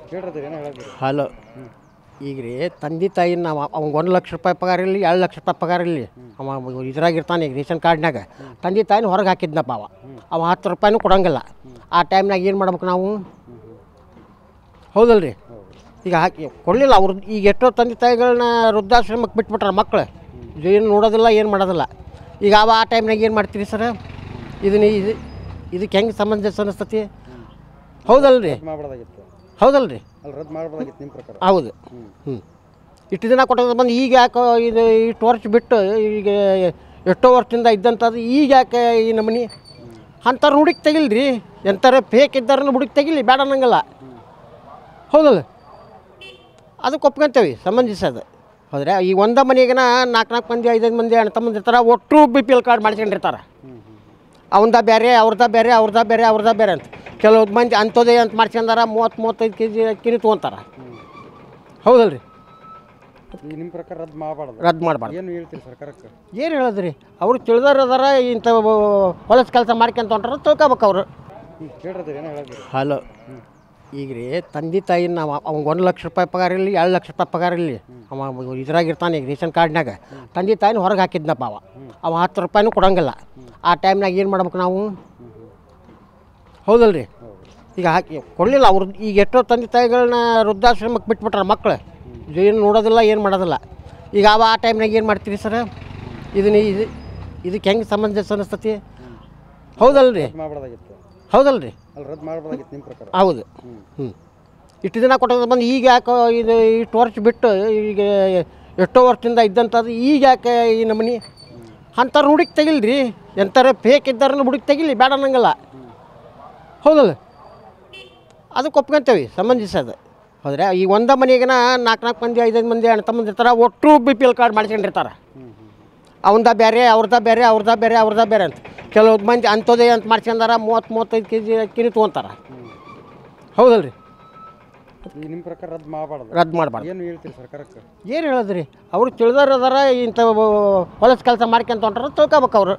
ಕೇಳಿರ್ತೀರಿ ಏನೋ ಹೇಳಿದ್ರಿ. ಹಲೋ, ಈಗ ರೀ ತಂದೆ ತಾಯಿ ನಾವು ಅವ್ಗೆ 1 ಲಕ್ಷ ರೂಪಾಯಿ ಪಗಾರ ಇರಲಿ 2 ಲಕ್ಷ ರೂಪಾಯಿ ಪಗಾರ ಇರಲಿ, ಅವ ಇದ್ರಾಗಿರ್ತಾನೆ ಈಗ ರೇಷನ್ ಕಾರ್ಡ್ನಾಗ. ತಂದೆ ತಾಯಿನ ಹೊರಗೆ ಹಾಕಿದ್ನಪ್ಪ ಅವ 10 ರೂಪಾಯಿನೂ ಕೊಡೋಂಗಿಲ್ಲ. ಆ ಟೈಮ್ನಾಗ ಏನು ಮಾಡ್ಬೇಕು ನಾವು? ಹೌದಲ್ರಿ? ಈಗ ಹಾಕಿ ಕೊಡಲಿಲ್ಲ ಅವ್ರು. ಈಗ ಎಷ್ಟೋ ತಂದೆ ತಾಯಿಗಳನ್ನ ವೃದ್ಧಾಶ್ರಮಕ್ಕೆ ಬಿಟ್ಬಿಟ್ರೆ ಮಕ್ಕಳು ಏನು ನೋಡೋದಿಲ್ಲ, ಏನು ಮಾಡೋದಿಲ್ಲ. ಈಗ ಆ ಟೈಮ್ನಾಗ ಏನು ಮಾಡ್ತೀರಿ ಸರ್? ಇದಕ್ಕೆ ಹೆಂಗೆ ಸಮಂಜಸ ಅನಿಸ್ತತಿ? ಹೌದಲ್ರಿ? ಹೌದಲ್ರಿ? ರದ್ದು ಮಾಡಬಹುದಾಗಿತ್ತು ನಿಮ್ಮ ಪ್ರಕಾರ? ಹೌದು. ಇಷ್ಟು ದಿನ ಕೊಟ್ಟೋದು ಬಂದು ಈಗ ಯಾಕೆ ಇದು ಇಷ್ಟು ವರ್ಷ ಬಿಟ್ಟು ಈಗ ಎಷ್ಟೋ ವರ್ಷದಿಂದ ಇದ್ದಂಥದ್ದು ಈಗ ಯಾಕೆ ಈ ನಮೂನಿ? ಅಂಥವ್ರು ಹುಡುಕಿ ತೆಗಿಲ್ರಿ. ಎಂಥರ ಫೇಕ್ ಇದ್ದಾರನ್ನು ಹುಡುಕಿ ತೆಗಿಲಿ, ಬೇಡ ಅನ್ನಂಗಿಲ್ಲ. ಹೌದಲ್ಲ? ಅದಕ್ಕೆ ಒಪ್ಕೊಂತೇವೆ, ಸಮಂಜಸದು. ಹೌದ್ರೆ ಈಗ ಒಂದೇ ಮನೆಗಿನ 4 ಮಂದಿ 5 ಮಂದಿ ಅಣ್ಣ ತಮ್ಮಂದು ಇರ್ತಾರೆ, ಒಟ್ಟು BPL ಕಾರ್ಡ್ ಮಾಡ್ಕೊಂಡಿರ್ತಾರೆ. ಅವಂದ ಬೇರೆ ಅವ್ರದ ಬೇರೆ ಅಂತ. ಕೆಲವು ಮಂದಿ ಅಂಥದ್ದೇ ಅಂತ ಮಾಡ್ಸ್ಕೊಂಡಾರ 30-35 kg ಅಕ್ಕಿನೂ ತೊಗೊತಾರೆ. ಹೌದಲ್ರಿ? ನಿಮ್ಮ ಪ್ರಕಾರ ರದ್ದು ಮಾಡಬಾರ್ದು. ಏನು ಹೇಳ್ತೀರಿ ಸರ್ಕಾರಕ್ಕೆ? ಏನು ಹೇಳೋದ್ರಿ? ಅವ್ರು ತಿಳಿದವ್ರು ಅದಾರ, ಇಂಥ ಹೊಲಸು ಕೆಲಸ ಮಾಡ್ಕೊಂತ ಹೊಂಟಾರ, ತಿಳ್ಕೊಬೇಕು ಅವರು. ಕೇಳಿರ್ತೀರಿ ಏನೋ ಹೇಳಿದ್ರಿ. ಹಲೋ, ಈಗ ರೀ ತಂದೆ ತಾಯಿ ನಾವು ಅವ್ಗೆ 1 ಲಕ್ಷ ರೂಪಾಯಿ ಪಗಾರ ಇರಲಿ 2 ಲಕ್ಷ ರೂಪಾಯಿ ಪಗಾರ ಇರಲಿ, ಅವ ಇದ್ರಾಗಿರ್ತಾನೆ ಈಗ ರೇಷನ್ ಕಾರ್ಡ್ನಾಗ. ತಂದೆ ತಾಯಿನ ಹೊರಗೆ ಹಾಕಿದ್ನಪ್ಪ ಅವ 10 ರೂಪಾಯಿನೂ ಕೊಡೋಂಗಿಲ್ಲ. ಆ ಟೈಮ್ನಾಗ ಏನು ಮಾಡ್ಬೇಕು ನಾವು? ಹೌದಲ್ರಿ? ಈಗ ಹಾಕಿ ಕೊಡಲಿಲ್ಲ ಅವ್ರು. ಈಗ ಎಷ್ಟೋ ತಂದೆ ತಾಯಿಗಳನ್ನ ವೃದ್ಧಾಶ್ರಮಕ್ಕೆ ಬಿಟ್ಬಿಟ್ರೆ ಮಕ್ಕಳು ಏನು ನೋಡೋದಿಲ್ಲ, ಏನು ಮಾಡೋದಿಲ್ಲ. ಈಗ ಆ ಟೈಮ್ನಾಗ ಏನು ಮಾಡ್ತೀರಿ ಸರ್? ಇದಕ್ಕೆ ಹೆಂಗೆ ಸಮಂಜಸ ಅನಿಸ್ತತಿ? ಹೌದಲ್ರಿ? ಹೌದಲ್ರಿ? ರದ್ದು ಮಾಡಬಹುದಾಗಿತ್ತು ನಿಮ್ಮ ಪ್ರಕಾರ? ಹೌದು. ಇಷ್ಟು ದಿನ ಕೊಟ್ಟೋದು ಬಂದು ಈಗ ಯಾಕೆ ಇದು ಇಷ್ಟು ವರ್ಷ ಬಿಟ್ಟು ಈಗ ಎಷ್ಟೋ ವರ್ಷದಿಂದ ಇದ್ದಂಥದ್ದು ಈಗ ಯಾಕೆ ಈ ನಮೂನಿ? ಅಂಥವ್ರು ಹುಡುಕಿ ತೆಗಿಲ್ರಿ. ಎಂಥರ ಫೇಕ್ ಇದ್ದಾರನ್ನು ಹುಡುಕಿ ತೆಗಿಲಿ, ಬೇಡ ಅನ್ನಂಗಿಲ್ಲ. ಹೌದಲ್ಲ? ಅದಕ್ಕೆ ಒಪ್ಕೊಂತೇವೆ, ಸಮಂಜಸದು. ಹೌದ್ರೆ ಈಗ ಒಂದೇ ಮನೆಗಿನ 4 ಮಂದಿ 5 ಮಂದಿ ಅಣ್ಣ ತಮ್ಮಂದು ಇರ್ತಾರೆ, ಒಟ್ಟು BPL ಕಾರ್ಡ್ ಮಾಡ್ಕೊಂಡಿರ್ತಾರೆ. ಅವಂದ ಬೇರೆ ಅವ್ರದ ಬೇರೆ ಅಂತ. ಕೆಲವು ಮಂದಿ ಅಂಥದ್ದೇ ಅಂತ ಮಾಡ್ಸ್ಕೊಂಡಾರ 30-35 kg ಅಕ್ಕಿನೂ ತೊಗೊತಾರೆ. ಹೌದಲ್ರಿ? ನಿಮ್ಮ ಪ್ರಕಾರ ರದ್ದು ಮಾಡಬಾರ್ದು. ಏನು ಹೇಳ್ತೀರಿ ಸರ್ಕಾರಕ್ಕೆ? ಏನು ಹೇಳೋದ್ರಿ? ಅವ್ರು ತಿಳಿದವ್ರು ಅದಾರ, ಇಂಥ ಹೊಲಸು ಕೆಲಸ ಮಾಡ್ಕೊಂತ ಹೊಂಟಾರ, ತಿಳ್ಕೊಬೇಕು ಅವರು.